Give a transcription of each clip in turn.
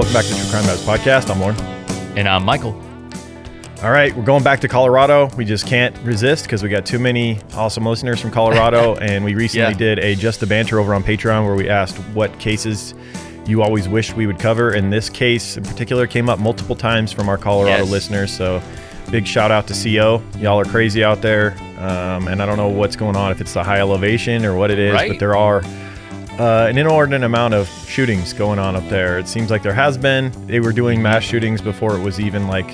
welcome back to the True Crime Matters podcast. I'm Lauren. And I'm Michael. All right, we're going back to Colorado. We just can't resist because we got too many awesome listeners from Colorado. And we recently did a Just the Banter over on Patreon where we asked what cases you always wished we would cover. And this case in particular came up multiple times from our Colorado listeners. So big shout out to CO. Y'all are crazy out there. And I don't know what's going on, if it's the high elevation or what it is, but there are an inordinate amount of shootings going on up there. It seems like there has been. They were doing mass shootings before it was even like,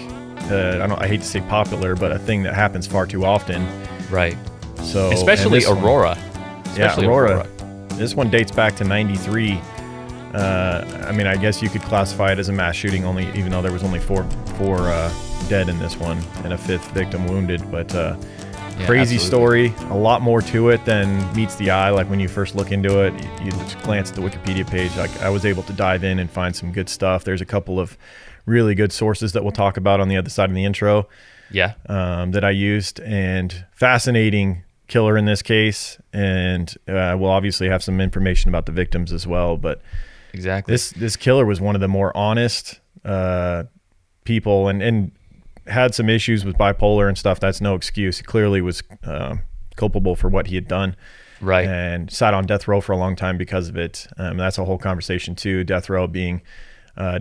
I hate to say popular, but a thing that happens far too often. Right. So especially Aurora. Aurora. This one dates back to 93. I mean, I guess you could classify it as a mass shooting, even though there was only four dead in this one and a fifth victim wounded. But crazy story. A lot more to it than meets the eye. Like when you first look into it, you just glance at the Wikipedia page. Like I was able to dive in and find some good stuff. There's a couple of really good sources that we'll talk about on the other side of the intro. That I used, and fascinating killer in this case. And we'll obviously have some information about the victims as well. But this killer was one of the more honest people, and had some issues with bipolar and stuff. That's no excuse. He clearly was culpable for what he had done. Right. And sat on death row for a long time because of it. That's a whole conversation too. Death row being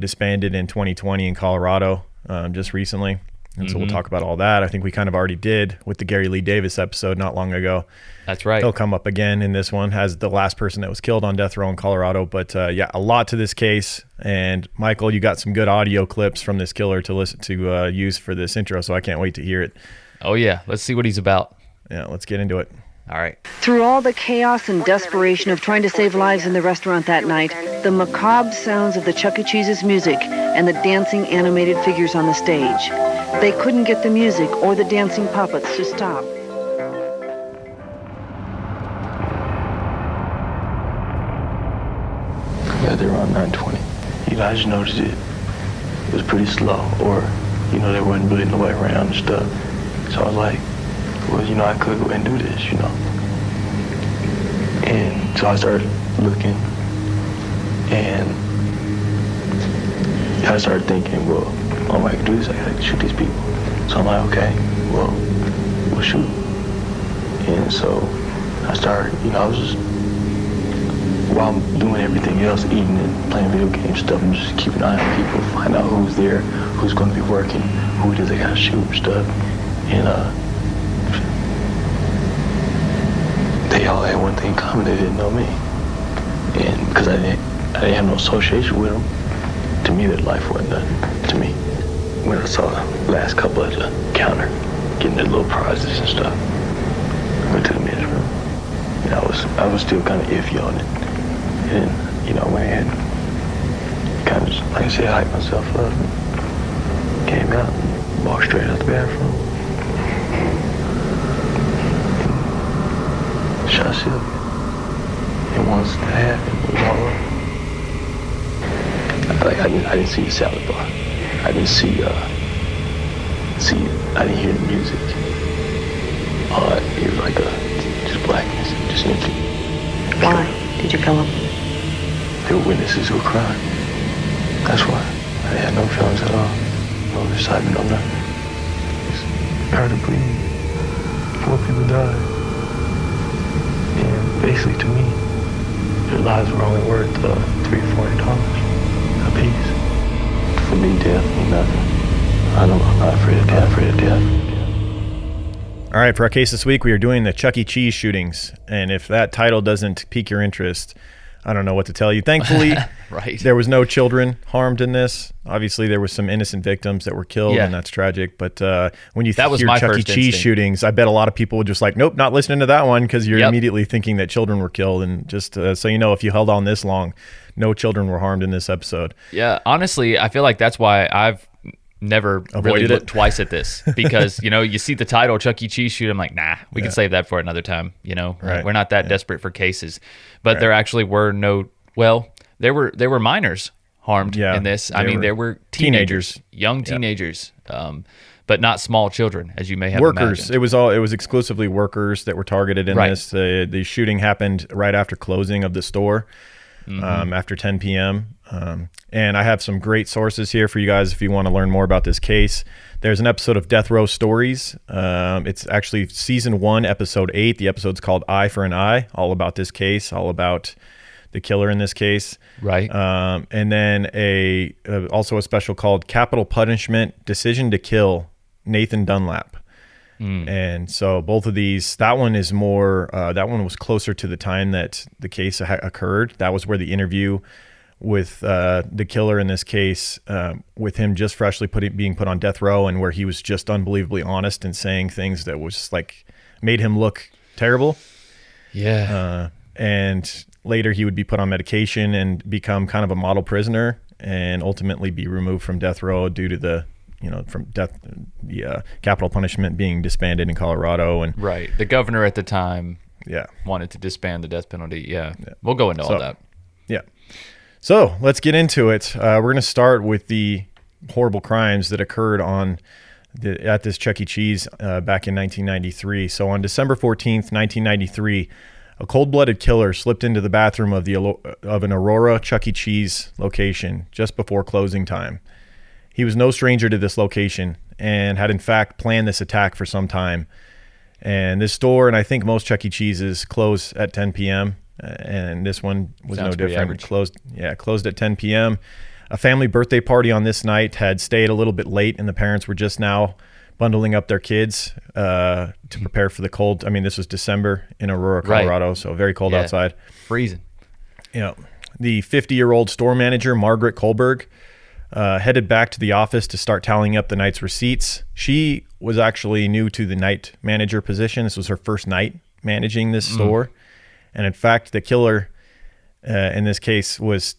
disbanded in 2020 in Colorado just recently. And so we'll talk about all that. I think we kind of already did with the Gary Lee Davis episode not long ago. That's right. He'll come up again in this one as the last person that was killed on death row in Colorado. But a lot to this case. And Michael, you got some good audio clips from this killer to listen to use for this intro. So I can't wait to hear it. Oh yeah. Let's see what he's about. Yeah, let's get into it. All right. Through all the chaos and desperation of trying to save lives in the restaurant that night, the macabre sounds of the Chuck-E-Cheese's music and the dancing animated figures on the stage. They couldn't get the music or the dancing puppets to stop. Yeah, they were on 920. I just noticed it was pretty slow, or, there wasn't really nobody around and stuff. So I was like, well, I could go and do this, And so I started looking, and I started thinking, well, I can do this, I gotta shoot these people. So I'm like, okay, well, we'll shoot. And so I started, I was just, while I'm doing everything else, eating and playing video game stuff, I'm just keeping an eye on people, find out who's there, who's gonna be working, who it is they gotta shoot and stuff. And they all had one thing in common, they didn't know me. And because I didn't have no association with them, to me their life wasn't done to me. When I saw the last couple at the counter, getting their little prizes and stuff, I went to the men's room. And I was still kind of iffy on it. And, I went ahead and kind of just, like I said, hyped myself up and came out and walked straight out the bathroom. Shot Sylvia. And once that happened, it was all over. I didn't see the salad bar. I didn't I didn't hear the music. It was like just blackness, just empty. Why did you kill him? They were witnesses to a crime. That's why. I had no feelings at all. No excitement, no nothing. Just heard her bleed. 4 people died. And basically to me, their lives were only worth $300 or $400 a piece. For me, death means nothing. I'm not afraid of death. I'm afraid of death. All right, for our case this week, we are doing the Chuck-E-Cheese shootings. And if that title doesn't pique your interest, I don't know what to tell you. Thankfully, there was no children harmed in this. Obviously, there was some innocent victims that were killed, and that's tragic. But when you hear Chuck-E-Cheese shootings, I bet a lot of people would just like, nope, not listening to that one, because you're immediately thinking that children were killed. And just so you know, if you held on this long, no children were harmed in this episode. Yeah, honestly, I feel like that's why I've never really looked twice at this, because you see the title Chuck-E-Cheese shoot, I'm like, nah, we can save that for another time. We're not that desperate for cases. But there actually were there were minors harmed in this. I mean, there were teenagers, young teenagers, but not small children, as you may have workers. imagined. It was exclusively workers that were targeted in this. The shooting happened right after closing of the store, after 10 p.m. And I have some great sources here for you guys if you want to learn more about this case. There's an episode of Death Row Stories. It's actually season 1, episode 8. The episode's called Eye for an Eye, all about this case, all about the killer in this case. Right. And then also a special called Capital Punishment, Decision to Kill, Nathan Dunlap. And so both of these, that one is more, that one was closer to the time that the case occurred. That was where the interview with the killer in this case, with him just freshly being put on death row, and where he was just unbelievably honest and saying things that was just like made him look terrible. Yeah. And later he would be put on medication and become kind of a model prisoner, and ultimately be removed from death row due to the capital punishment being disbanded in Colorado. And right. The governor at the time yeah, wanted to disband the death penalty. Yeah. We'll go into all that. Yeah. So let's get into it. We're going to start with the horrible crimes that occurred at this Chuck-E-Cheese back in 1993. So on December 14th, 1993, a cold-blooded killer slipped into the bathroom of an Aurora Chuck-E-Cheese location just before closing time. He was no stranger to this location and had in fact planned this attack for some time. And this store, and I think most Chuck E. Cheese's, close at 10 p.m. And this one was no different. Closed at 10 p.m. A family birthday party on this night had stayed a little bit late, and the parents were just now bundling up their kids to prepare for the cold. I mean, this was December in Aurora, Colorado, so very cold outside. Freezing. Yeah. The 50-year-old store manager, Margaret Kohlberg, headed back to the office to start tallying up the night's receipts. She was actually new to the night manager position. This was her first night managing this store. And in fact, the killer in this case was,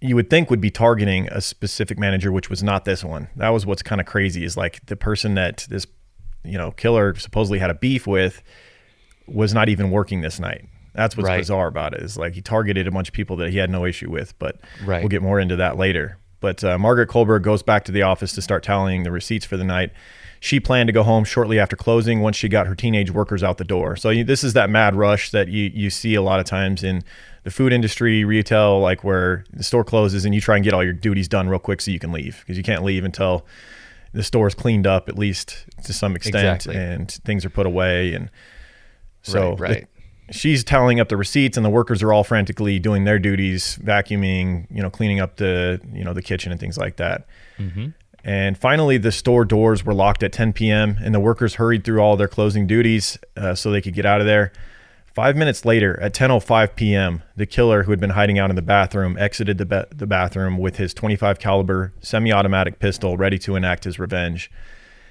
you would think, would be targeting a specific manager, which was not this one. That was what's kind of crazy, is like the person that this killer supposedly had a beef with was not even working this night. That's what's bizarre about it, is like he targeted a bunch of people that he had no issue with, but we'll get more into that later. But Margaret Kohlberg goes back to the office to start tallying the receipts for the night. She planned to go home shortly after closing once she got her teenage workers out the door. So this is that mad rush that you see a lot of times in the food industry, retail, like where the store closes and you try and get all your duties done real quick so you can leave, because you can't leave until the store is cleaned up, at least to some extent, and things are put away. And so she's tallying up the receipts, and the workers are all frantically doing their duties, vacuuming, cleaning up the kitchen and things like that. And finally, the store doors were locked at 10 p.m. and the workers hurried through all their closing duties so they could get out of there. 5 minutes later, at 10:05 p.m., the killer, who had been hiding out in the bathroom, exited the bathroom with his .25 caliber semi-automatic pistol ready to enact his revenge.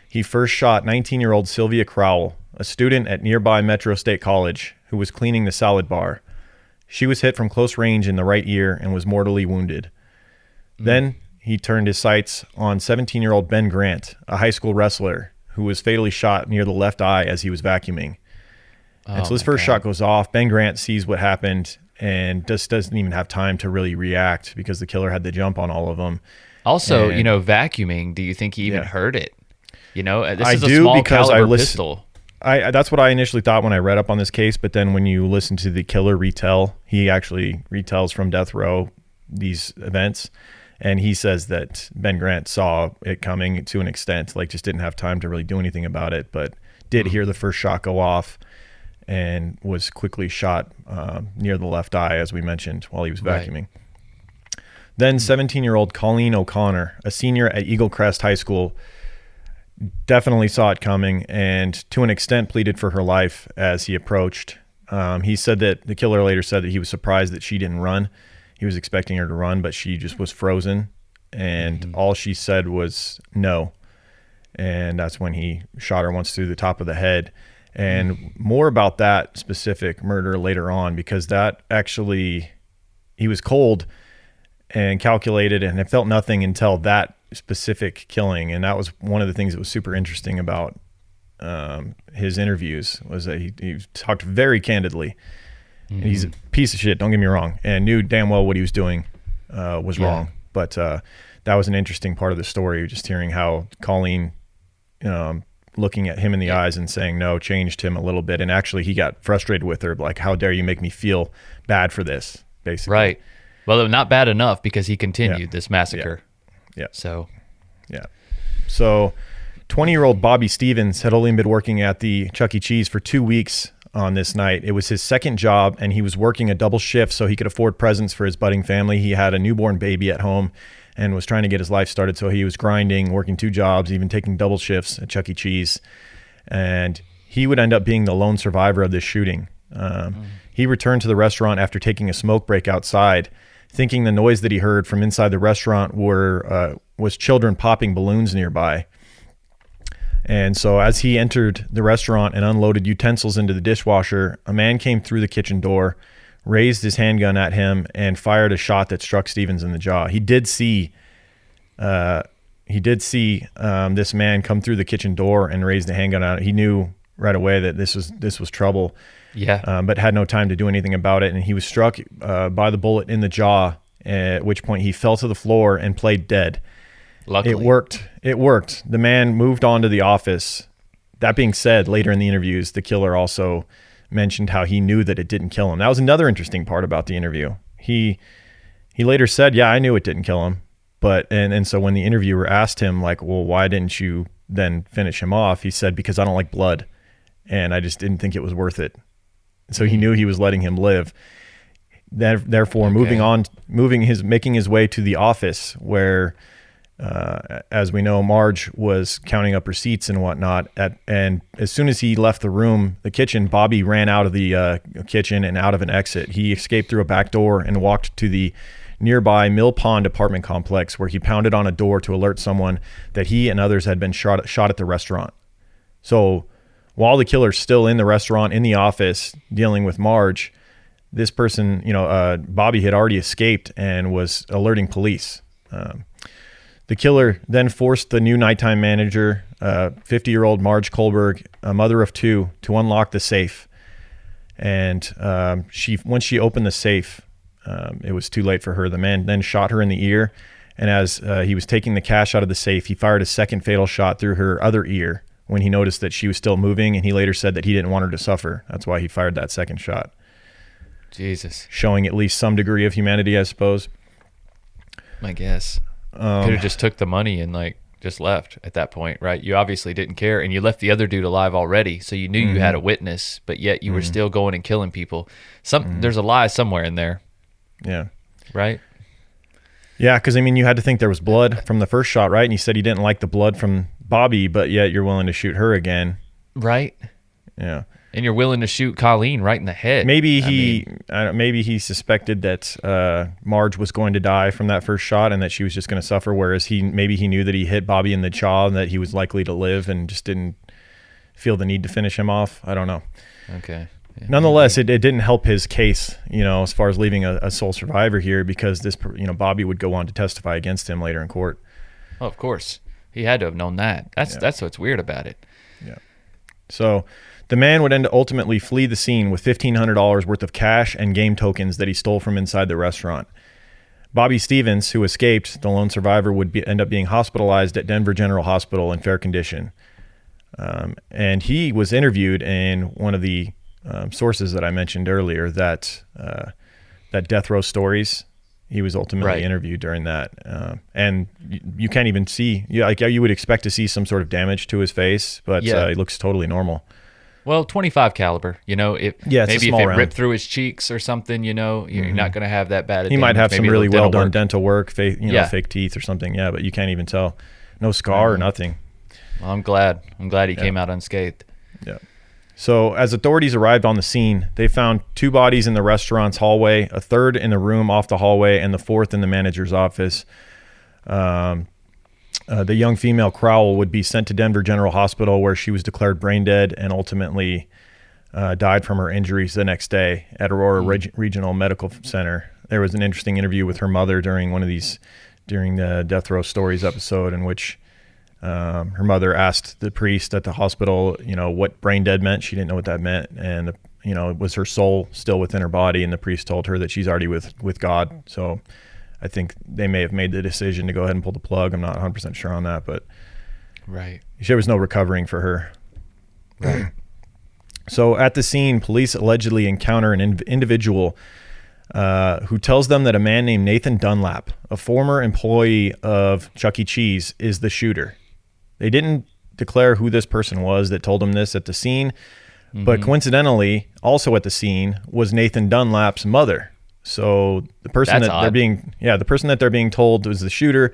He first shot 19-year-old Sylvia Crowell, a student at nearby Metro State College, who was cleaning the salad bar. She was hit from close range in the right ear and was mortally wounded. Then he turned his sights on 17-year-old Ben Grant, a high school wrestler, who was fatally shot near the left eye as he was vacuuming. And so his first shot goes off. Ben Grant sees what happened and just doesn't even have time to really react, because the killer had the jump on all of them. Also, vacuuming, do you think he even heard it? This is a small caliber pistol. That's what I initially thought when I read up on this case, but then when you listen to the killer retell, he actually retells from death row these events, and he says that Ben Grant saw it coming to an extent, like just didn't have time to really do anything about it, but did hear the first shot go off and was quickly shot near the left eye, as we mentioned, while he was vacuuming. Then 17-year-old Colleen O'Connor, a senior at Eagle Crest High School, definitely saw it coming and to an extent pleaded for her life as he approached. He said that the killer later said that he was surprised that she didn't run. He was expecting her to run, but she just was frozen, and all she said was no. And that's when he shot her once through the top of the head. And more about that specific murder later on, because that actually, he was cold and calculated and had felt nothing until that specific killing. And that was one of the things that was super interesting about his interviews, was that he talked very candidly. And he's a piece of shit, don't get me wrong, and knew damn well what he was doing was wrong. But that was an interesting part of the story, just hearing how Colleen, looking at him in the eyes and saying no, changed him a little bit. And actually he got frustrated with her, like, how dare you make me feel bad for this, basically. Well, not bad enough because he continued this massacre. Yeah. So 20-year-old Bobby Stevens had only been working at the Chuck-E-Cheese for 2 weeks on this night. It was his second job, and he was working a double shift so he could afford presents for his budding family. He had a newborn baby at home and was trying to get his life started, so he was grinding, working 2 jobs, even taking double shifts at Chuck-E-Cheese. And he would end up being the lone survivor of this shooting. He returned to the restaurant after taking a smoke break outside, thinking the noise that he heard from inside the restaurant was children popping balloons nearby. And so as he entered the restaurant and unloaded utensils into the dishwasher, a man came through the kitchen door, raised his handgun at him, and fired a shot that struck Stevens in the jaw. He did see this man come through the kitchen door and raise the handgun out. He knew right away that this was trouble. Yeah. But had no time to do anything about it, and he was struck by the bullet in the jaw, at which point he fell to the floor and played dead. Luckily. It worked. The man moved on to the office. That being said, later in the interviews, the killer also mentioned how he knew that it didn't kill him. That was another interesting part about the interview. He later said, yeah, I knew it didn't kill him. But and so when the interviewer asked him, like, well, why didn't you then finish him off? He said, because I don't like blood, and I just didn't think it was worth it. So he knew he was letting him live. Therefore, making his way to the office where, as we know, Marge was counting up receipts and whatnot. And as soon as he left the kitchen, Bobby ran out of the kitchen and out of an exit. He escaped through a back door and walked to the nearby Mill Pond apartment complex, where he pounded on a door to alert someone that he and others had been shot at the restaurant. So while the killer's still in the restaurant, in the office, dealing with Marge, this person, Bobby had already escaped and was alerting police. The killer then forced the new nighttime manager, 50-year-old Marge Kohlberg, a mother of 2, to unlock the safe. And once she opened the safe, it was too late for her. The man then shot her in the ear, and as he was taking the cash out of the safe, he fired a second fatal shot through her other ear when he noticed that she was still moving, and he later said that he didn't want her to suffer. That's why he fired that second shot. Jesus. Showing at least some degree of humanity, I suppose. I guess. Could have just took the money and just left at that point, right? You obviously didn't care, and you left the other dude alive already, so you knew you had a witness, but yet you were still going and killing people. There's a lie somewhere in there. Yeah. Right? Yeah, because, you had to think there was blood from the first shot, right? And you said you didn't like the blood from Bobby, but yet you're willing to shoot her again. Right. Yeah. And you're willing to shoot Colleen right in the head. Maybe he suspected that Marge was going to die from that first shot and that she was just going to suffer, whereas maybe he knew that he hit Bobby in the jaw and that he was likely to live and just didn't feel the need to finish him off. I don't know. Okay. Yeah. Nonetheless, it didn't help his case, as far as leaving a sole survivor here, because Bobby would go on to testify against him later in court. Oh, of course. He had to have known that. That's what's weird about it. Yeah. So the man would ultimately flee the scene with $1,500 worth of cash and game tokens that he stole from inside the restaurant. Bobby Stevens, who escaped, the lone survivor, would end up being hospitalized at Denver General Hospital in fair condition. And he was interviewed in one of the sources that I mentioned earlier, that Death Row Stories. He was ultimately interviewed during that. And you can't even see, you would expect to see some sort of damage to his face, but he looks totally normal. Well, 25 caliber, maybe if it round. ripped through his cheeks or something, you're not going to have that bad. He might have some really well done dental work, fake teeth or something. Yeah, but you can't even tell. No scar or nothing. Well, I'm glad he came out unscathed. Yeah. So as authorities arrived on the scene, they found 2 bodies in the restaurant's hallway, a third in the room off the hallway, and the fourth in the manager's office. The young female Crowell would be sent to Denver General Hospital, where she was declared brain dead and ultimately died from her injuries the next day at Aurora Regional Medical Center. There was an interesting interview with her mother during the Death Row Stories episode, in which her mother asked the priest at the hospital, what brain dead meant. She didn't know what that meant, and was her soul still within her body? And the priest told her that she's already with God. So I think they may have made the decision to go ahead and pull the plug. I'm not 100% sure on that, but there was no recovering for her. Right. So at the scene, police allegedly encounter an individual who tells them that a man named Nathan Dunlap, a former employee of Chuck-E-Cheese, is the shooter. They didn't declare who this person was that told him this at the scene, but coincidentally, also at the scene was Nathan Dunlap's mother. So the person the person that they're being told was the shooter,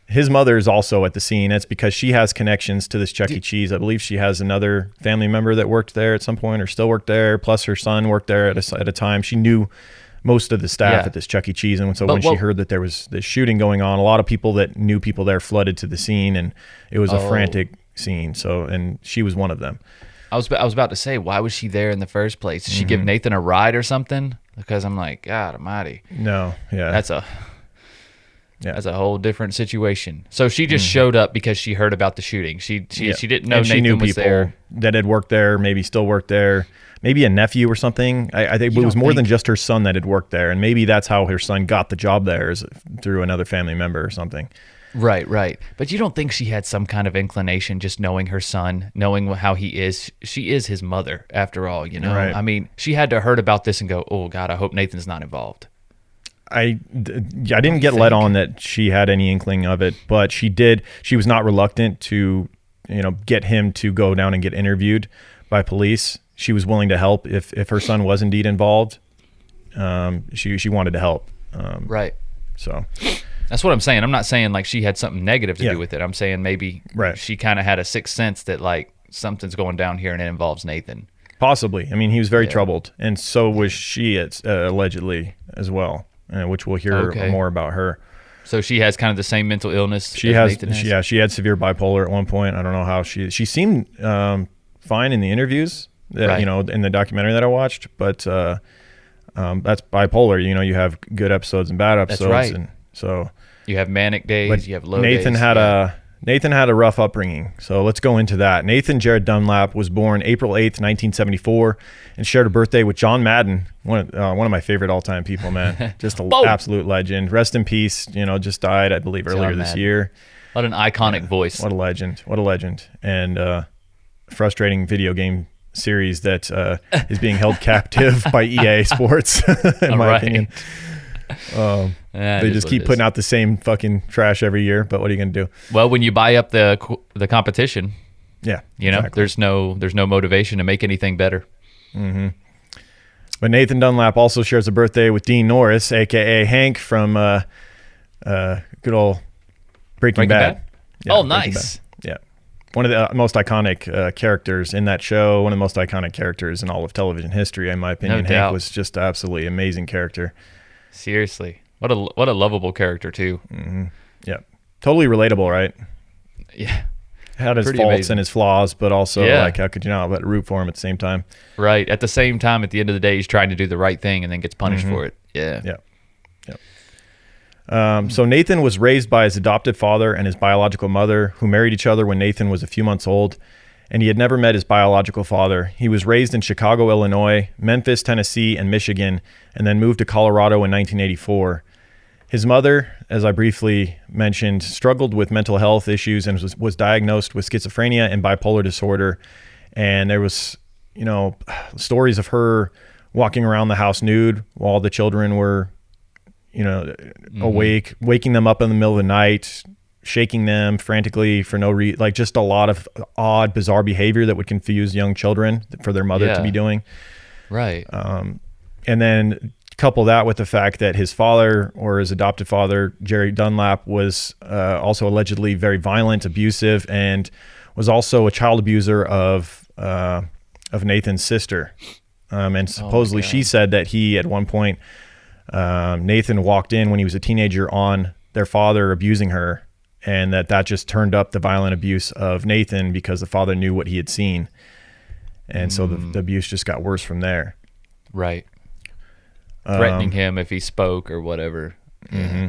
his mother is also at the scene. That's because she has connections to this Chuck-E-Cheese. I believe she has another family member that worked there at some point or still worked there. Plus her son worked there at a time. She knew most of the staff at this Chuck-E-Cheese. And so when she heard that there was this shooting going on, a lot of people that knew people there flooded to the scene, and it was a frantic scene. So, and she was one of them. I was about to say, why was she there in the first place? Did she give Nathan a ride or something? Because I'm like, God almighty. No, yeah. That's a whole different situation. So she just showed up because she heard about the shooting. She didn't know Nathan was there. That had worked there, maybe still worked there, maybe a nephew or something. I think it was more than just her son that had worked there, and maybe that's how her son got the job there, is through another family member or something. Right. But you don't think she had some kind of inclination, just knowing her son, knowing how he is? She is his mother, after all, you know? Right. I mean, she had to heard about this and go, oh, God, I hope Nathan's not involved. I didn't get let on that she had any inkling of it, but she did. She was not reluctant to, get him to go down and get interviewed by police. She was willing to help if her son was indeed involved. She wanted to help. Right. So that's what I'm saying. I'm not saying like she had something negative to do with it. I'm saying maybe she kind of had a sixth sense that like something's going down here and it involves Nathan. Possibly. I mean, he was very troubled, and so was she allegedly as well. Which we'll hear more about her. So she has kind of the same mental illness. She had severe bipolar at one point. I don't know how she seemed fine in the interviews that in the documentary that I watched, but that's bipolar. You have good episodes and bad episodes. That's right. And so you have manic days, you have low days. Nathan had a rough upbringing, so let's go into that. Nathan Jared Dunlap was born April 8th, 1974, and shared a birthday with John Madden, one of my favorite all-time people, man. Just an absolute legend. Rest in peace. Just died, I believe, earlier this year. What an iconic voice. What a legend. And frustrating video game series that is being held captive by EA Sports, in my opinion. They just keep putting out the same fucking trash every year, but what are you going to do? Well, when you buy up the competition, exactly. there's no motivation to make anything better. Mm-hmm. But Nathan Dunlap also shares a birthday with Dean Norris, aka Hank from good old Breaking Bad. Yeah, nice. Yeah, one of the most iconic characters in that show. One of the most iconic characters in all of television history, in my opinion. No doubt. Hank was just an absolutely amazing character. Seriously. What a lovable character too. Mm-hmm. Yeah. Totally relatable, right? Yeah. Had his faults and his flaws, but also like, how could you not but root for him at the same time? Right. At the same time, at the end of the day, he's trying to do the right thing and then gets punished for it. Yeah. So Nathan was raised by his adopted father and his biological mother, who married each other when Nathan was a few months old, and he had never met his biological father. He was raised in Chicago, Illinois, Memphis, Tennessee, and Michigan, and then moved to Colorado in 1984. His mother, as I briefly mentioned, struggled with mental health issues and was diagnosed with schizophrenia and bipolar disorder. And there was, stories of her walking around the house nude while the children were, awake, waking them up in the middle of the night, shaking them frantically for no reason, like just a lot of odd, bizarre behavior that would confuse young children for their mother to be doing. Right. And then couple that with the fact that his father, or his adopted father, Jerry Dunlap, was also allegedly very violent, abusive, and was also a child abuser of Nathan's sister. And supposedly she said that he, at one point, Nathan walked in when he was a teenager on their father abusing her, and that just turned up the violent abuse of Nathan because the father knew what he had seen. And so the abuse just got worse from there. Right. Threatening him if he spoke or whatever. Mm-hmm.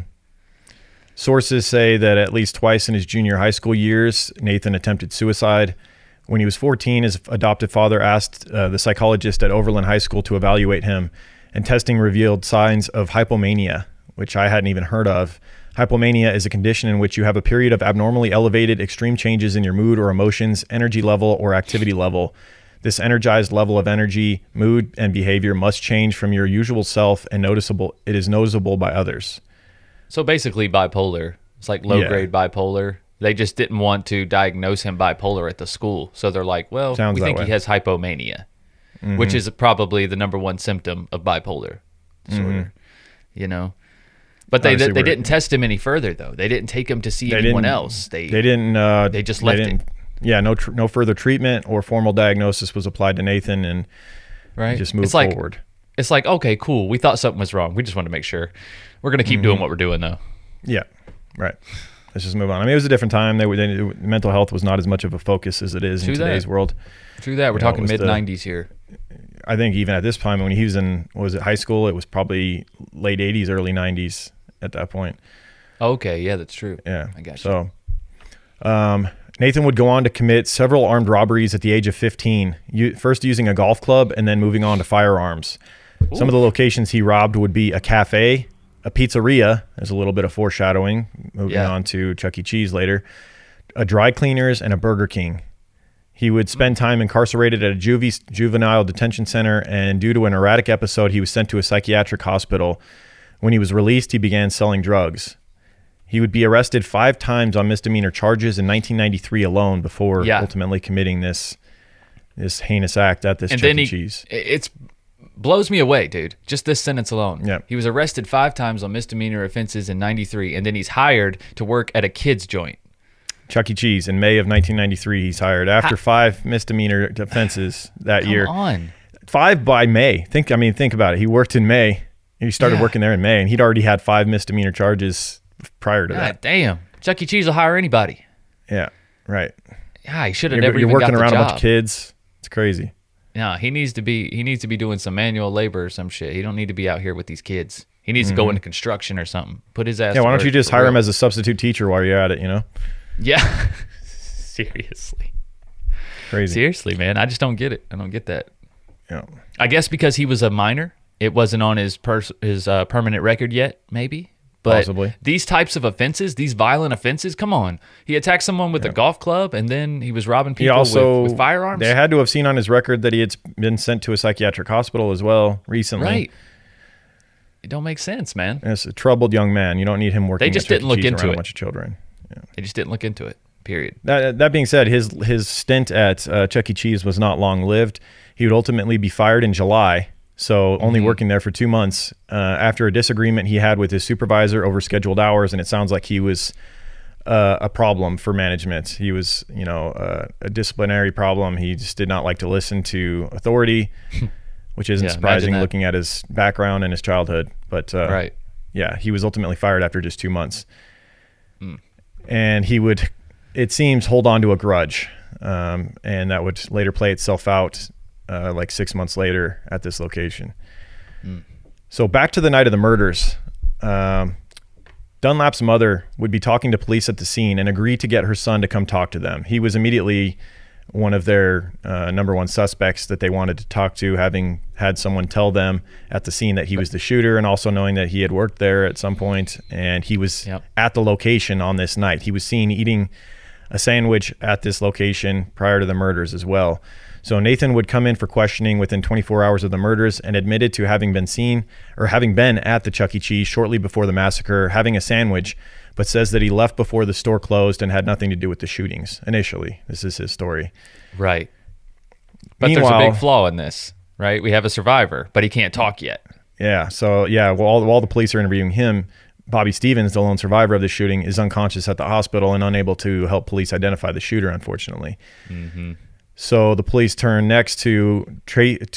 Sources say that at least twice in his junior high school years, Nathan attempted suicide. When he was 14, his adopted father asked the psychologist at Overland High School to evaluate him, and testing revealed signs of hypomania, which I hadn't even heard of. Hypomania is a condition in which you have a period of abnormally elevated extreme changes in your mood or emotions, energy level, or activity level. This energized level of energy, mood, and behavior must change from your usual self, and it is noticeable by others. So basically bipolar. It's like low-grade bipolar. They just didn't want to diagnose him bipolar at the school. So they're like, well, we think he has hypomania, which is probably the number one symptom of bipolar disorder, you know? But they didn't test him any further, though. They didn't take him to see anyone else. They just left it. Yeah, no further treatment or formal diagnosis was applied to Nathan, and he just moved forward. It's like, okay, cool. We thought something was wrong. We just wanted to make sure. We're going to keep doing what we're doing, though. Yeah, right. Let's just move on. I mean, it was a different time. Mental health was not as much of a focus as it is in today's world. True that. We're talking mid-90s here. I think even at this time, when he was in, high school, it was probably late 80s, early 90s at that point. Okay, yeah, that's true. Yeah. I got you. So, Nathan would go on to commit several armed robberies at the age of 15, first using a golf club and then moving on to firearms. Ooh. Some of the locations he robbed would be a cafe, a pizzeria, there's a little bit of foreshadowing, moving on to Chuck-E-Cheese later, a dry cleaners, and a Burger King. He would spend time incarcerated at a juvenile detention center, and due to an erratic episode, he was sent to a psychiatric hospital. When he was released, he began selling drugs. He would be arrested 5 times on misdemeanor charges in 1993 alone before ultimately committing this heinous act at this Chuck-E-Cheese. It blows me away, dude. Just this sentence alone. Yeah. He was arrested 5 times on misdemeanor offenses in 93, and then he's hired to work at a kid's joint. Chuck-E-Cheese in May of 1993, he's hired after 5 misdemeanor offenses that year. Come on. 5 by May. Think about it. He worked in May. He started working there in May, and he'd already had 5 misdemeanor charges prior to that. Damn. Chuck-E-Cheese will hire anybody. Yeah, right. Yeah, he should have never even got the job. You're working around a bunch of kids. It's crazy. Yeah, he needs to be doing some manual labor or some shit. He don't need to be out here with these kids. He needs to go into construction or something. Put his ass. Yeah, why don't you just hire him as a substitute teacher while you're at it, you know? Yeah. Seriously. Crazy. Seriously, man. I just don't get it. I don't get that. Yeah. I guess because he was a minor, it wasn't on his permanent record yet, maybe. But possibly. These types of offenses, these violent offenses, come on. He attacked someone with a golf club, and then he was robbing people with firearms. They had to have seen on his record that he had been sent to a psychiatric hospital as well recently. Right. It don't make sense, man. It's a troubled young man. You don't need him working. They just didn't look into it. A bunch of children. Yeah. They just didn't look into it. Period. That being said, his stint at Chuck-E-Cheese was not long lived. He would ultimately be fired in July. So only working there for 2 months after a disagreement he had with his supervisor over scheduled hours, and it sounds like he was a problem for management. He was, a disciplinary problem. He just did not like to listen to authority, which isn't surprising looking at his background and his childhood. But he was ultimately fired after just 2 months, and he would, it seems, hold on to a grudge, and that would later play itself out. Like 6 months later at this location. So back to the night of the murders. Dunlap's mother would be talking to police at the scene and agreed to get her son to come talk to them. He was immediately one of their number one suspects that they wanted to talk to, having had someone tell them at the scene that he was the shooter, and also knowing that he had worked there at some point, and he was at the location on this night. He was seen eating a sandwich at this location prior to the murders as well. So Nathan would come in for questioning within 24 hours of the murders and admitted to having been at the Chuck-E-Cheese shortly before the massacre, having a sandwich, but says that he left before the store closed and had nothing to do with the shootings initially. This is his story. Right. But there's a big flaw in this, right? We have a survivor, but he can't talk yet. Yeah. So, while the police are interviewing him, Bobby Stevens, the lone survivor of the shooting, is unconscious at the hospital and unable to help police identify the shooter, unfortunately. Mm-hmm. So the police turn next to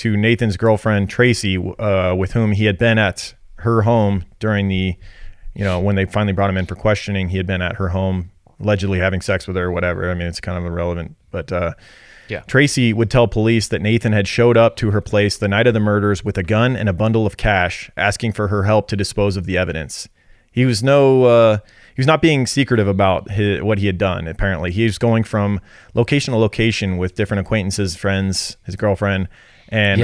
Nathan's girlfriend, Tracy, with whom he had been at her home during when they finally brought him in for questioning. He had been at her home, allegedly having sex with her or whatever. I mean, it's kind of irrelevant. But Tracy would tell police that Nathan had showed up to her place the night of the murders with a gun and a bundle of cash, asking for her help to dispose of the evidence. He was not being secretive about what he had done, apparently. He was going from location to location with different acquaintances, friends, his girlfriend, and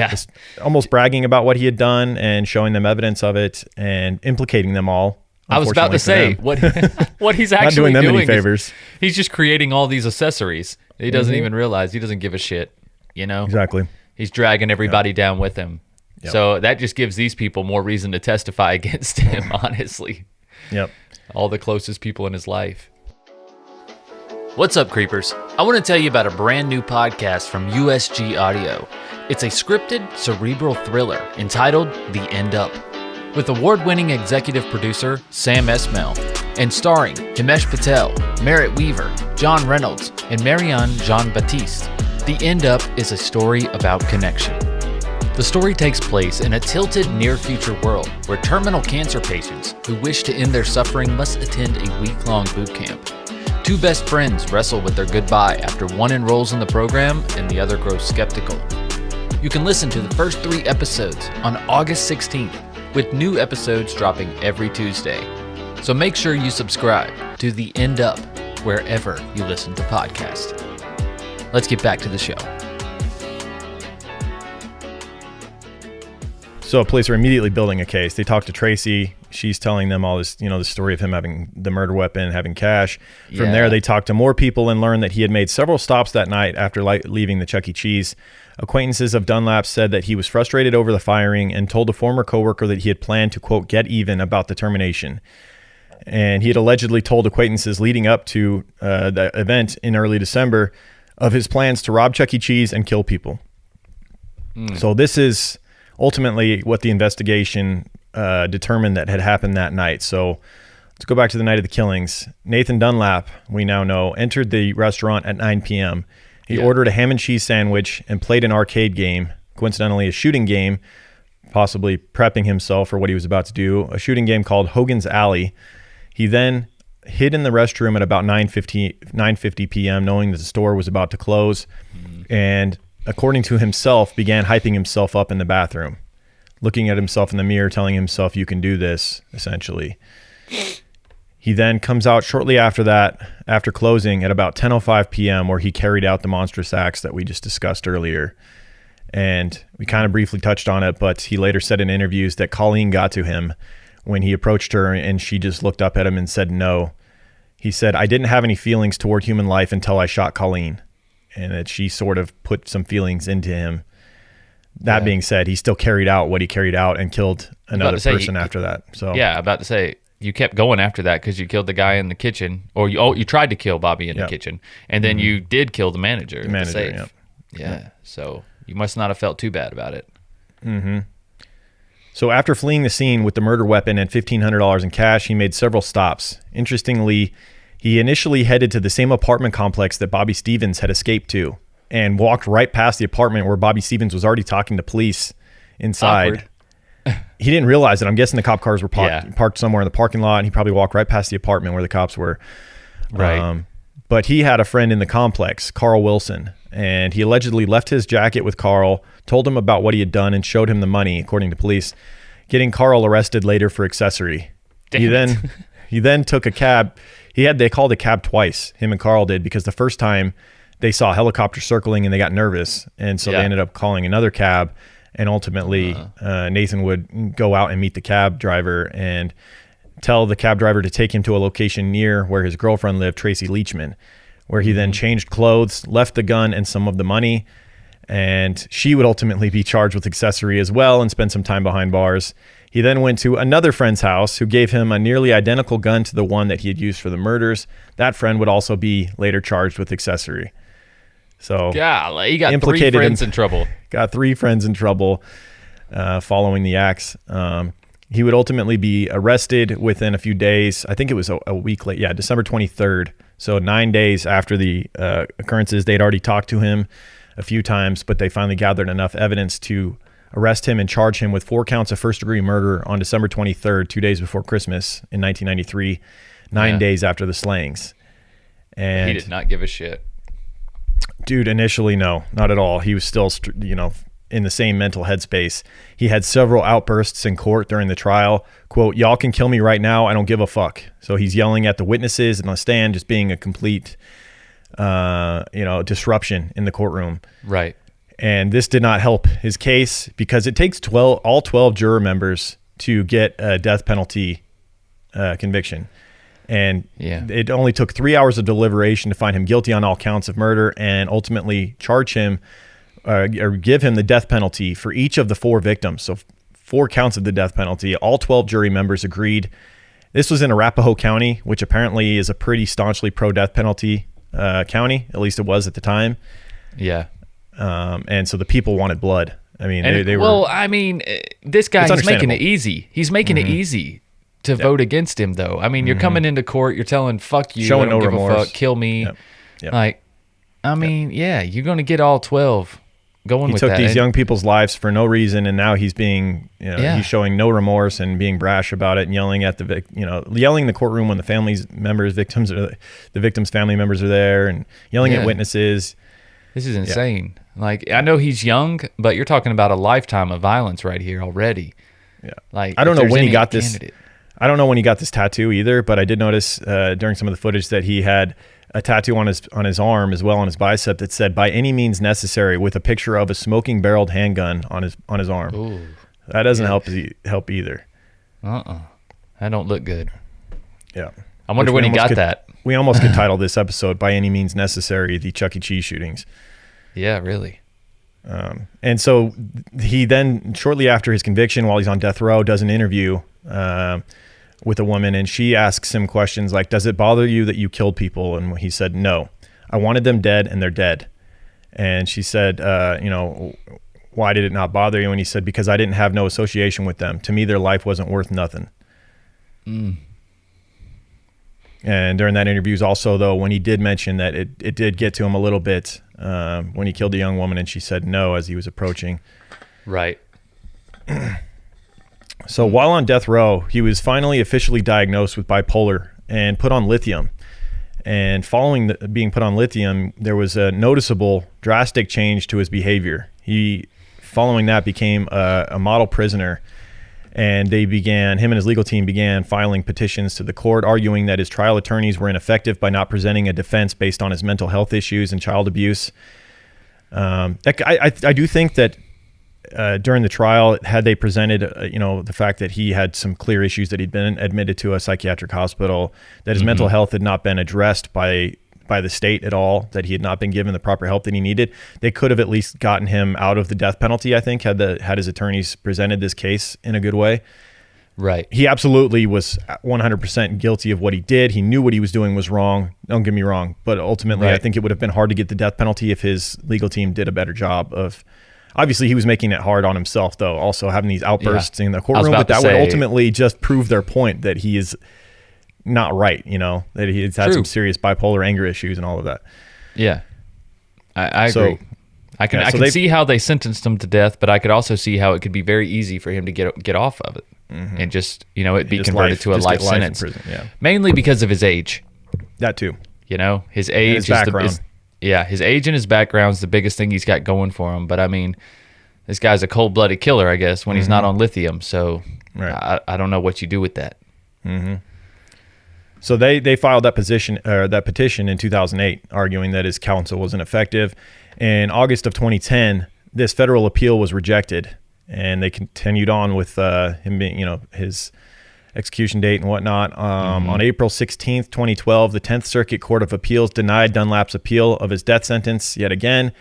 almost bragging about what he had done and showing them evidence of it and implicating them all. I was about to say, what he's actually not doing them any favors. He's just creating all these accessories. He doesn't even realize. He doesn't give a shit. you know? Exactly. He's dragging everybody down with him. Yep. So that just gives these people more reason to testify against him, honestly. Yep. All the closest people in his life. What's up, creepers? I want to tell you about a brand new podcast from USG Audio. It's a scripted, cerebral thriller entitled The End Up, with award-winning executive producer Sam Esmail, and starring Himesh Patel, Merritt Weaver, John Reynolds, and Marianne Jean-Baptiste. The End Up is a story about connection. The story takes place in a tilted near-future world where terminal cancer patients who wish to end their suffering must attend a week-long boot camp. Two best friends wrestle with their goodbye after one enrolls in the program and the other grows skeptical. You can listen to the first 3 episodes on August 16th, with new episodes dropping every Tuesday. So make sure you subscribe to The End Up wherever you listen to podcasts. Let's get back to the show. So police are immediately building a case. They talk to Tracy. She's telling them all this, the story of him having the murder weapon, having cash. From there, they talk to more people and learn that he had made several stops that night after leaving the Chuck-E-Cheese. Acquaintances of Dunlap said that he was frustrated over the firing and told a former coworker that he had planned to, quote, get even about the termination. And he had allegedly told acquaintances leading up to the event in early December of his plans to rob Chuck-E-Cheese and kill people. So this is ultimately what the investigation determined that had happened that night. So let's go back to the night of the killings. Nathan Dunlap, we now know, entered the restaurant at 9 p.m. He ordered a ham and cheese sandwich and played an arcade game, coincidentally a shooting game, possibly prepping himself for what he was about to do, a shooting game called Hogan's Alley. He then hid in the restroom at about 9:50 p.m., knowing that the store was about to close, and according to himself, began hyping himself up in the bathroom, looking at himself in the mirror, telling himself, you can do this, essentially. He then comes out shortly after that, after closing, at about 10:05 p.m., where he carried out the monstrous acts that we just discussed earlier. And we kind of briefly touched on it, but he later said in interviews that Colleen got to him when he approached her, and she just looked up at him and said no. He said, I didn't have any feelings toward human life until I shot Colleen. And that she sort of put some feelings into him. That being said, he still carried out what he carried out and killed another person after that. So yeah, about to say, you kept going after that because you killed the guy in the kitchen, or you tried to kill Bobby in the kitchen, and then you did kill the manager. Yeah. So you must not have felt too bad about it. So after fleeing the scene with the murder weapon and $1,500 in cash, he made several stops. Interestingly, he initially headed to the same apartment complex that Bobby Stevens had escaped to and walked right past the apartment where Bobby Stevens was already talking to police inside. He didn't realize it. I'm guessing the cop cars were parked somewhere in the parking lot, and he probably walked right past the apartment where the cops were. Right. But he had a friend in the complex, Carl Wilson, and he allegedly left his jacket with Carl, told him about what he had done, and showed him the money, according to police, getting Carl arrested later for accessory. He then took a cab. They called a cab twice, him and Carl did, because the first time they saw a helicopter circling and they got nervous. And so they ended up calling another cab, and ultimately Nathan would go out and meet the cab driver and tell the cab driver to take him to a location near where his girlfriend lived, Tracy Leachman, where he then changed clothes, left the gun and some of the money, and she would ultimately be charged with accessory as well and spend some time behind bars. He then went to another friend's house who gave him a nearly identical gun to the one that he had used for the murders. That friend would also be later charged with accessory. So golly, he got 3 friends in trouble. Got 3 friends in trouble following the acts. He would ultimately be arrested within a few days. I think it was a week late. Yeah, December 23rd. So 9 days after the occurrences. They'd already talked to him a few times, but they finally gathered enough evidence to arrest him and charge him with 4 counts of first-degree murder on December 23rd, 2 days before Christmas in 1993, 9 days after the slayings. And he did not give a shit. Dude, initially, no, not at all. He was still, in the same mental headspace. He had several outbursts in court during the trial. Quote, y'all can kill me right now. I don't give a fuck. So he's yelling at the witnesses and on the stand, just being a complete, disruption in the courtroom. Right. And this did not help his case because it takes all 12 juror members to get a death penalty conviction. And it only took 3 hours of deliberation to find him guilty on all counts of murder and ultimately charge him or give him the death penalty for each of the 4 victims. So 4 counts of the death penalty. All 12 jury members agreed. This was in Arapahoe County, which apparently is a pretty staunchly pro-death penalty county. At least it was at the time. Yeah. And so the people wanted blood. I mean, they were. Well, I mean, this guy is making it easy. He's making it easy to vote against him, though. I mean, you're coming into court, you're telling, fuck you, showing I don't no give remorse. a fuck, kill me. Yep. Like, I mean, you're going to get all 12 going with that. He took these young people's lives for no reason, and now he's being, he's showing no remorse and being brash about it and yelling at yelling in the courtroom when the victims' family members are there, and yelling at witnesses. This is insane. Like, I know he's young, but you're talking about a lifetime of violence right here already. Yeah. Like, I don't know when he got this. I don't know when he got this tattoo either, but I did notice during some of the footage that he had a tattoo on his arm as well, on his bicep, that said "by any means necessary" with a picture of a smoking barreled handgun on his arm. Ooh. That doesn't help either. That don't look good. Yeah. I wonder when he got that. We almost could title this episode "By Any Means Necessary: The Chuck-E-Cheese Shootings." Yeah, really. And so he then, shortly after his conviction, while he's on death row, does an interview with a woman, and she asks him questions like, "Does it bother you that you killed people?" And he said, "No, I wanted them dead, and they're dead." And she said, "Why did it not bother you?" And he said, "Because I didn't have no association with them. To me, their life wasn't worth nothing." And during that interview also, though, when he did mention that it did get to him a little bit when he killed a young woman, and she said no as he was approaching. Right. So while on death row, he was finally officially diagnosed with bipolar and put on lithium. And following being put on lithium, there was a noticeable, drastic change to his behavior. He, following that, became a model prisoner. And him and his legal team began filing petitions to the court, arguing that his trial attorneys were ineffective by not presenting a defense based on his mental health issues and child abuse. I do think that during the trial, had they presented, the fact that he had some clear issues, that he'd been admitted to a psychiatric hospital, that his mental health had not been addressed by the state at all, that he had not been given the proper help that he needed, they could have at least gotten him out of the death penalty, I think, had his attorneys presented this case in a good way. Right. He absolutely was 100% guilty of what he did. He knew what he was doing was wrong. Don't get me wrong. But ultimately, I think it would have been hard to get the death penalty if his legal team did a better job of... Obviously, he was making it hard on himself, though, also having these outbursts in the courtroom. But that would ultimately just prove their point that he is not right, that he's had some serious bipolar anger issues and all of that. Yeah. I agree. I can see how they sentenced him to death, but I could also see how it could be very easy for him to get off of it and just, it be converted to a life sentence. In prison, yeah. Mainly because of his age. That too. His age, his background. His age and his background is the biggest thing he's got going for him. But I mean, this guy's a cold-blooded killer, I guess, when he's not on lithium. So I don't know what you do with that. Mm-hmm. So they filed that petition in 2008, arguing that his counsel wasn't effective. In August of 2010, this federal appeal was rejected, and they continued on with him being, his execution date and whatnot. On April 16th, 2012, the 10th Circuit Court of Appeals denied Dunlap's appeal of his death sentence yet again.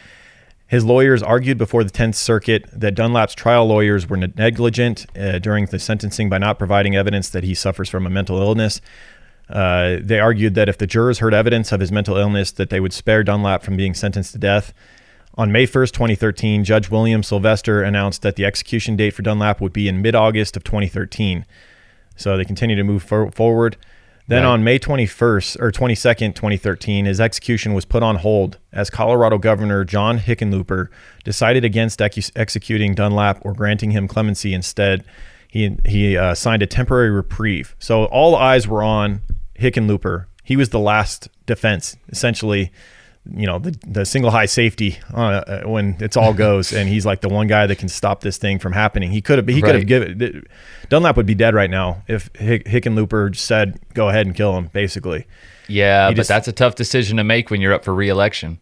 His lawyers argued before the 10th Circuit that Dunlap's trial lawyers were negligent during the sentencing by not providing evidence that he suffers from a mental illness. They argued that if the jurors heard evidence of his mental illness, that they would spare Dunlap from being sentenced to death. On May 1st, 2013, Judge William Sylvester announced that the execution date for Dunlap would be in mid-August of 2013. So they continue to move forward. Then on May 22nd, 2013, his execution was put on hold as Colorado Governor John Hickenlooper decided against executing Dunlap or granting him clemency. Instead, he signed a temporary reprieve. So all eyes were on Hickenlooper. He was the last defense, essentially, the single high safety when it's all goes, and he's like the one guy that can stop this thing from happening. He could have given Dunlap would be dead right now if Hickenlooper said go ahead and kill him, basically. Yeah, but that's a tough decision to make when you're up for re-election.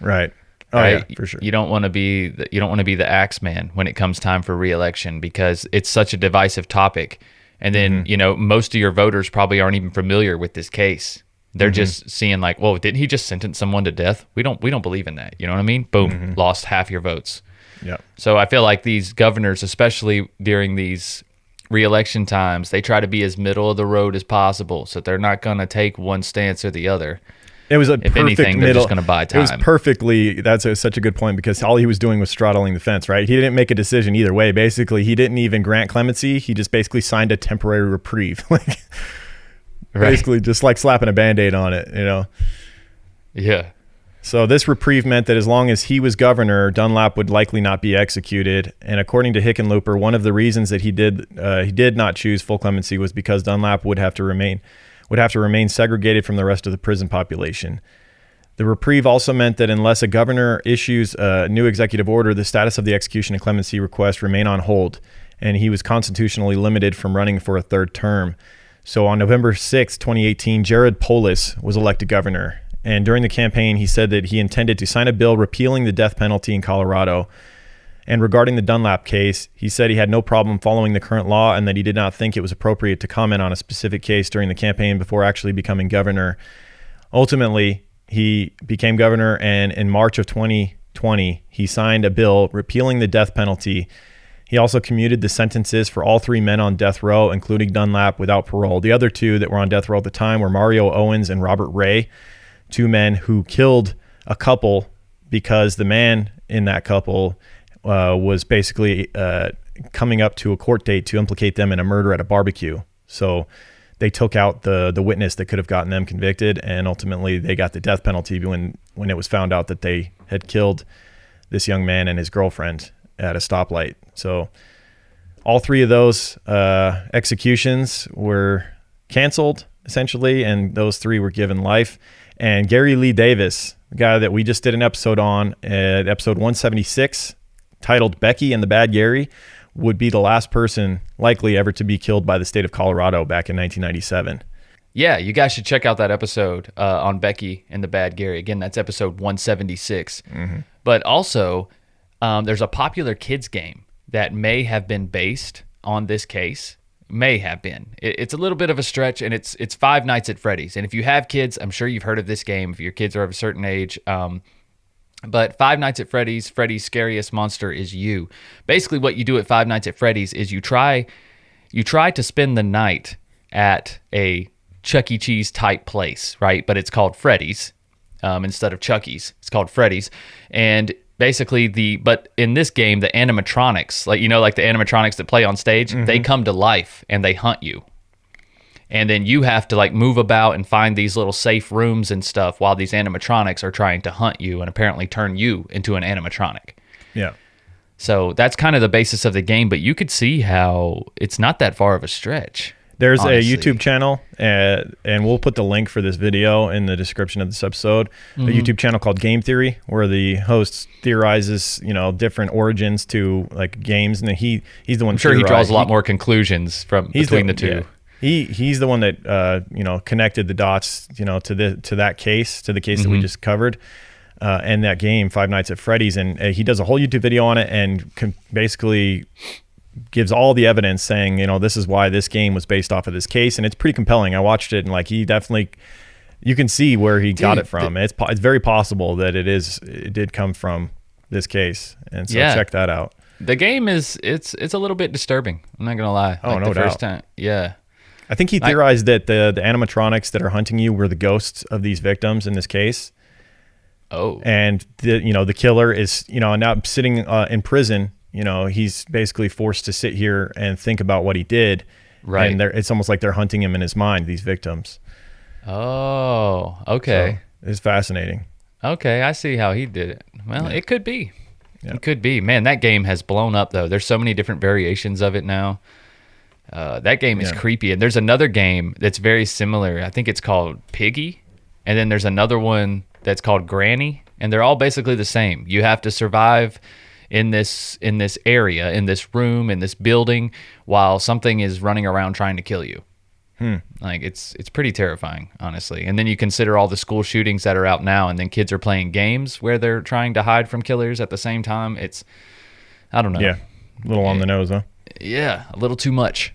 Right. Oh yeah, for sure. You don't want to be the axe man when it comes time for re-election, because it's such a divisive topic, and then most of your voters probably aren't even familiar with this case. They're just seeing like, whoa, didn't he just sentence someone to death? We don't believe in that. You know what I mean? Boom, lost half your votes. Yeah. So I feel like these governors, especially during these re-election times, they try to be as middle of the road as possible. So they're not going to take one stance or the other. It was if anything, they're just going to buy time. It was perfectly. Such a good point, because all he was doing was straddling the fence, right? He didn't make a decision either way. Basically, he didn't even grant clemency. He just basically signed a temporary reprieve, like basically just like slapping a Band-Aid on it, you know? Yeah. So this reprieve meant that as long as he was governor, Dunlap would likely not be executed. And according to Hickenlooper, one of the reasons that he did not choose full clemency was because Dunlap would have to remain segregated from the rest of the prison population. The reprieve also meant that unless a governor issues a new executive order, the status of the execution and clemency request remain on hold, and he was constitutionally limited from running for a third term. So on November 6, 2018, Jared Polis was elected governor. And during the campaign, he said that he intended to sign a bill repealing the death penalty in Colorado. And regarding the Dunlap case, he said he had no problem following the current law and that he did not think it was appropriate to comment on a specific case during the campaign before actually becoming governor. Ultimately, he became governor, and in March of 2020, he signed a bill repealing the death penalty. He also commuted the sentences for all 3 men on death row, including Dunlap, without parole. The other 2 that were on death row at the time were Mario Owens and Robert Ray, 2 men who killed a couple because the man in that couple was basically coming up to a court date to implicate them in a murder at a barbecue. So they took out the witness that could have gotten them convicted, and ultimately they got the death penalty when it was found out that they had killed this young man and his girlfriend at a stoplight. So all 3 of those executions were canceled, essentially, and those 3 were given life. And Gary Lee Davis, the guy that we just did an episode on, at episode 176, titled Becky and the Bad Gary, would be the last person likely ever to be killed by the state of Colorado back in 1997. Yeah, you guys should check out that episode on Becky and the Bad Gary. Again, that's episode 176. But also, there's a popular kids game that may have been based on this case. May have been. It's a little bit of a stretch, and it's Five Nights at Freddy's. And if you have kids, I'm sure you've heard of this game if your kids are of a certain age. But Five Nights at Freddy's, Freddy's Scariest Monster is You. Basically, what you do at Five Nights at Freddy's is you try to spend the night at a Chuck-E-Cheese type place, right? But it's called Freddy's instead of Chuck-E's. It's called Freddy's, and basically but in this game, the animatronics, like the animatronics that play on stage, they come to life and they hunt you. And then you have to like move about and find these little safe rooms and stuff while these animatronics are trying to hunt you and apparently turn you into an animatronic. Yeah. So that's kind of the basis of the game, but you could see how it's not that far of a stretch. There's honestly a YouTube channel, and we'll put the link for this video in the description of this episode, a YouTube channel called Game Theory, where the host theorizes, different origins to like games, and he's the one. I'm sure he draws a lot more conclusions between the two. Yeah. He's the one that connected the dots, to the case that we just covered, and that game Five Nights at Freddy's, and he does a whole YouTube video on it and basically gives all the evidence saying, this is why this game was based off of this case, and it's pretty compelling. I watched it, and like he definitely, you can see where he got it from. It's very possible that it did come from this case, and so check that out. The game it's a little bit disturbing. I'm not gonna lie. Oh, no doubt. First time, yeah. I think he theorized that the animatronics that are hunting you were the ghosts of these victims in this case. Oh, and the killer is now sitting in prison. He's basically forced to sit here and think about what he did. Right. And it's almost like they're hunting him in his mind, these victims. Oh, okay. So it's fascinating. Okay, I see how he did it. Well, it could be. Yeah. It could be. Man, that game has blown up, though. There's so many different variations of it now. That game is creepy. And there's another game that's very similar. I think it's called Piggy. And then there's another one that's called Granny. And they're all basically the same. You have to survive in this area, in this room, in this building, while something is running around trying to kill you. Like it's pretty terrifying, honestly. And then you consider all the school shootings that are out now, and then kids are playing games where they're trying to hide from killers at the same time. I don't know. Yeah, a little on the nose, huh? Yeah, a little too much.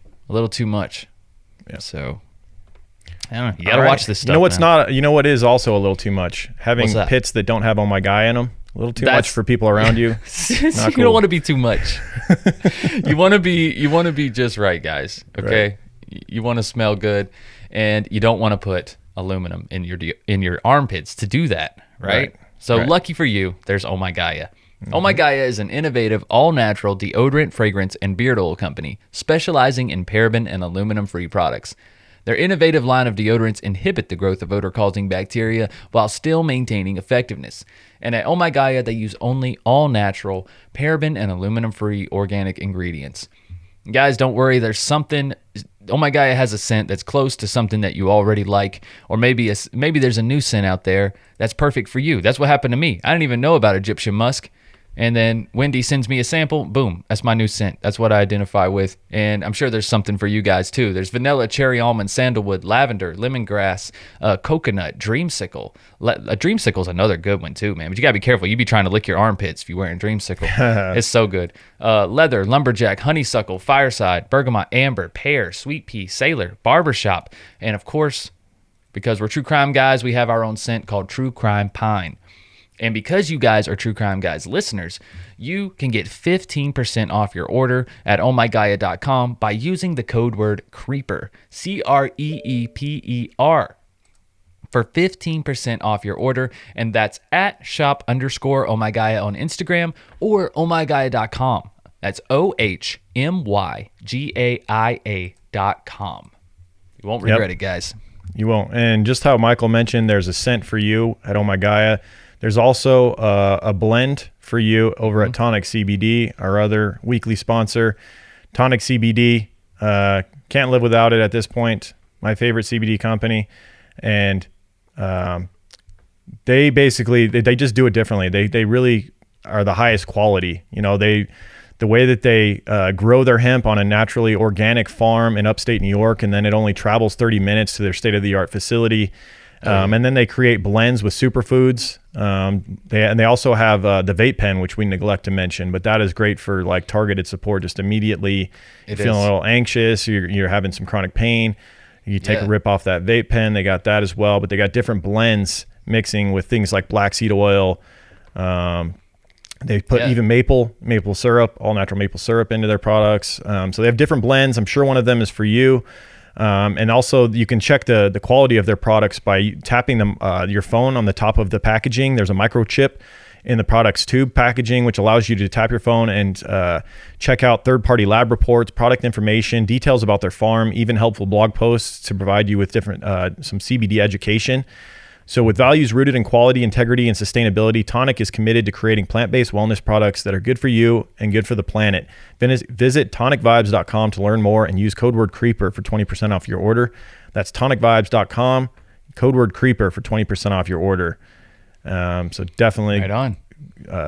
Yeah. So, I don't know. You got to watch this stuff. You know what's now. not? You know what is also a little too much? Having pits that don't have "Oh My Guy" in them. A little too much for people around you. You don't want to be too much. You want to be just right, guys. Okay. Right. You want to smell good, and you don't want to put aluminum in your armpits to do that, right? So lucky for you, there's Oh My Gaia. Oh My Gaia is an innovative, all-natural deodorant, fragrance, and beard oil company specializing in paraben and aluminum-free products. Their innovative line of deodorants inhibit the growth of odor-causing bacteria while still maintaining effectiveness. And at Oh My Gaia, they use only all-natural, paraben and aluminum-free organic ingredients. Guys, don't worry. There's something. Oh My Gaia has a scent that's close to something that you already like, or maybe there's a new scent out there that's perfect for you. That's what happened to me. I didn't even know about Egyptian musk. And then Wendy sends me a sample. Boom. That's my new scent. That's what I identify with. And I'm sure there's something for you guys too. There's vanilla, cherry almond, sandalwood, lavender, lemongrass, coconut, dreamsicle. A dreamsicle's another good one too, man. But you got to be careful. You'd be trying to lick your armpits if you're wearing dreamsicle. It's so good. Leather, lumberjack, honeysuckle, fireside, bergamot, amber, pear, sweet pea, sailor, barbershop. And of course, because we're true crime guys, we have our own scent called True Crime Pine. And because you guys are True Crime Guys listeners, you can get 15% off your order at ohmygaia.com by using the code word CREEPER, CREEPER, for 15% off your order. And that's at shop_ohmygaia on Instagram or ohmygaia.com. That's OHMYGAIA.com. You won't regret it, guys. You won't. And just how Michael mentioned, there's a scent for you at Oh My Gaia. There's also a blend for you over at Tonic CBD, our other weekly sponsor. Tonic CBD, can't live without it at this point. My favorite CBD company. And they basically, they just do it differently. They really are the highest quality. You know, the way that they grow their hemp on a naturally organic farm in upstate New York, and then it only travels 30 minutes to their state-of-the-art facility. And then they create blends with superfoods. They also have the vape pen, which we neglect to mention, but that is great for like targeted support. Just immediately you're feeling a little anxious, you're having some chronic pain. You take a rip off that vape pen. They got that as well, but they got different blends mixing with things like black seed oil. They put even maple syrup, all natural maple syrup into their products. So they have different blends. I'm sure one of them is for you. And also you can check the quality of their products by tapping them your phone on the top of the packaging. There's a microchip in the product's tube packaging, which allows you to tap your phone and check out third-party lab reports, product information, details about their farm, even helpful blog posts to provide you with different some CBD education. So with values rooted in quality, integrity, and sustainability, Tonic is committed to creating plant-based wellness products that are good for you and good for the planet. Visit tonicvibes.com to learn more and use code word CREEPER for 20% off your order. That's tonicvibes.com, code word CREEPER for 20% off your order. So definitely right on.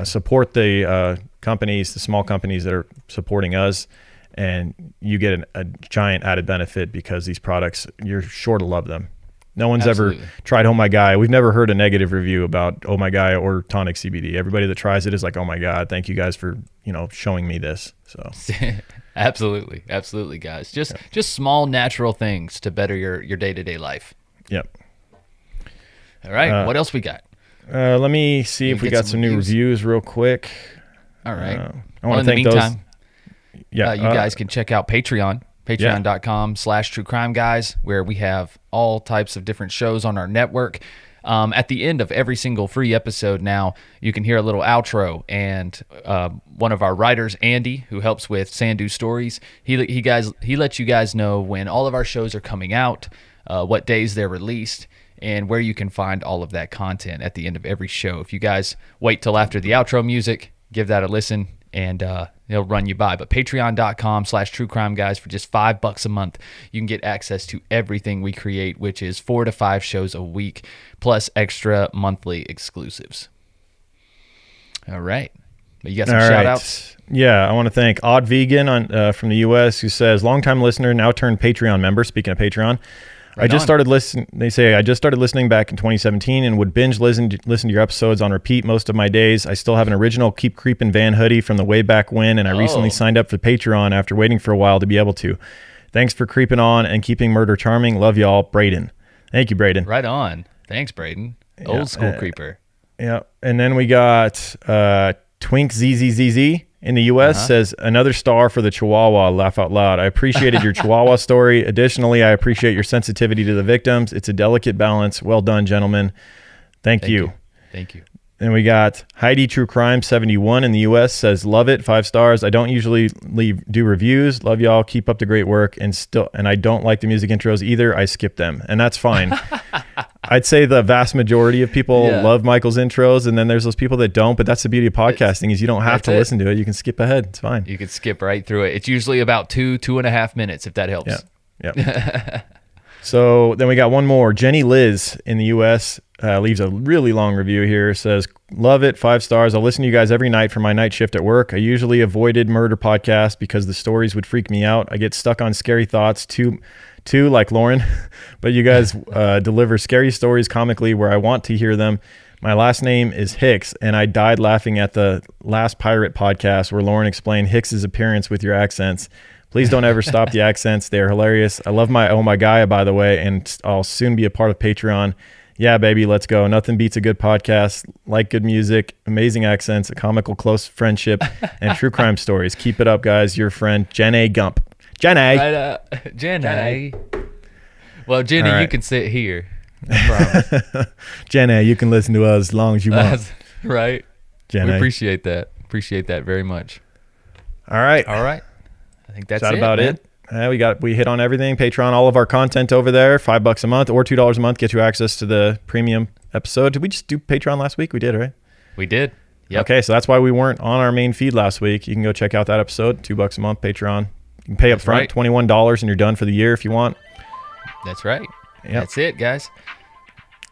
Support the companies, the small companies that are supporting us, and you get a giant added benefit because these products, you're sure to love them. No one's ever tried Oh My Gaia. We've never heard a negative review about Oh My Gaia or Tonic CBD. Everybody that tries it is like, oh my God, thank you guys for, showing me this. So absolutely, guys. Just small natural things to better your day-to-day life. Yep. All right. What else we got? Let me see if we got some new reviews real quick. All right. I want to thank those. Yeah. You guys can check out Patreon. Patreon.com/truecrimeguys, where we have all types of different shows on our network. At the end of every single free episode now, you can hear a little outro, and one of our writers, Andy, who helps with Sandu Stories, he lets you guys know when all of our shows are coming out, what days they're released, and where you can find all of that content at the end of every show. If you guys wait till after the outro music, give that a listen, and they'll run you by. But patreon.com/truecrimeguys for just $5 a month. You can get access to everything we create, which is 4 to 5 shows a week, plus extra monthly exclusives. All right. You got some shout outs? Yeah, I want to thank Odd Vegan from the US, who says, longtime listener, now turned Patreon member. Speaking of Patreon, I just started listening back in 2017 and would binge listen to your episodes on repeat most of my days. I still have an original Keep Creepin' van hoodie from the way back when, and I recently signed up for Patreon after waiting for a while to be able to. Thanks for creeping on and keeping murder charming. Love y'all, Braden. Thank you, Braden. Right on. Thanks, Braden. Old school creeper. Yeah. And then we got Twink ZZZZ in the U.S. says, another star for the Chihuahua, laugh out loud. I appreciated your Chihuahua story. Additionally, I appreciate your sensitivity to the victims. It's a delicate balance. Well done, gentlemen. Thank you. Thank you. And we got Heidi True Crime 71 in the U.S. says, love it, 5 stars. I don't usually do reviews. Love y'all. Keep up the great work. And I don't like the music intros either. I skip them, and that's fine. I'd say the vast majority of people love Michael's intros, and then there's those people that don't. But that's the beauty of podcasting is you don't have to listen to it. You can skip ahead. It's fine. You can skip right through it. It's usually about 2.5 minutes, if that helps. Yeah. So then we got one more. Jenny Liz in the U.S. Leaves a really long review here. Says, love it, 5 stars. I'll listen to you guys every night for my night shift at work. I usually avoided murder podcasts because the stories would freak me out. I get stuck on scary thoughts too like Lauren. But you guys deliver scary stories comically where I want to hear them. My last name is Hicks, and I died laughing at the last pirate podcast where Lauren explained Hicks's appearance with your accents. Please don't ever stop the accents. They're hilarious. I love my Oh My Gaia, by the way, and I'll soon be a part of Patreon. Yeah, baby, let's go. Nothing beats a good podcast, like good music, amazing accents, a comical close friendship, and true crime stories. Keep it up, guys. Your friend, Jen A. Gump. Jen A. Jen A. Well, Jenny, you can sit here. I promise. Jen A., you can listen to us as long as you want. Right. Jen we A. appreciate that. Appreciate that very much. All right. I think that's Is that it, about man. it? We hit on everything. Patreon, all of our content over there, $5 a month or $2 a month gets you access to the premium episode. Did we just do Patreon last week? We did, right? We did. Yep. Okay, so that's why we weren't on our main feed last week. You can go check out that episode. $2 a month, Patreon. You can pay up front, $21, and you're done for the year if you want. That's right. Yep. That's it, guys.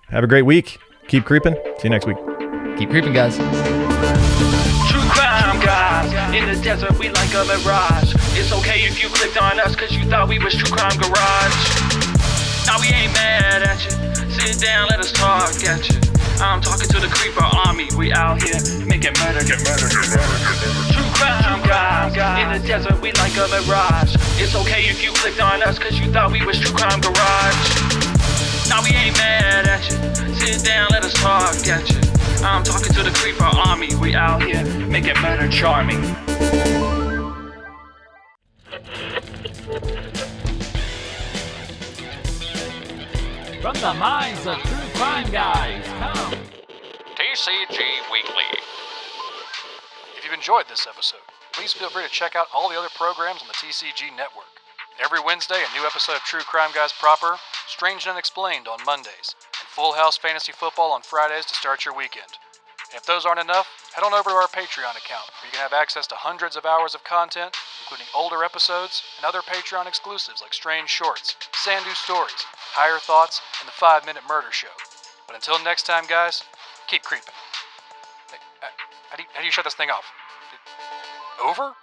Have a great week. Keep creeping. See you next week. Keep creeping, guys. True crime guys, in the desert we like a mirage. It's okay if you clicked on us cause you thought we was True Crime Garage. Now we ain't mad at you, sit down, let us talk at you. I'm talking to the creeper army, we out here making murder, get murder, get murder. True crime guys, in the desert we like a mirage. It's okay if you clicked on us cause you thought we was True Crime Garage. Now we ain't mad at you, sit down, let us talk at you. I'm talking to the creeper army, we out here making murder charming. From the minds of true crime guys, come TCG Weekly. If you've enjoyed this episode, please feel free to check out all the other programs on the TCG network. Every Wednesday, a new episode of True Crime Guys proper, Strange and Unexplained on Mondays, and Full House Fantasy Football on Fridays to start your weekend. And if those aren't enough, head on over to our Patreon account, where you can have access to hundreds of hours of content, including older episodes and other Patreon exclusives like Strange Shorts, Sandu Stories, Higher Thoughts, and the 5-Minute Murder Show. But until next time, guys, keep creeping. Hey, how do you shut this thing off? Over?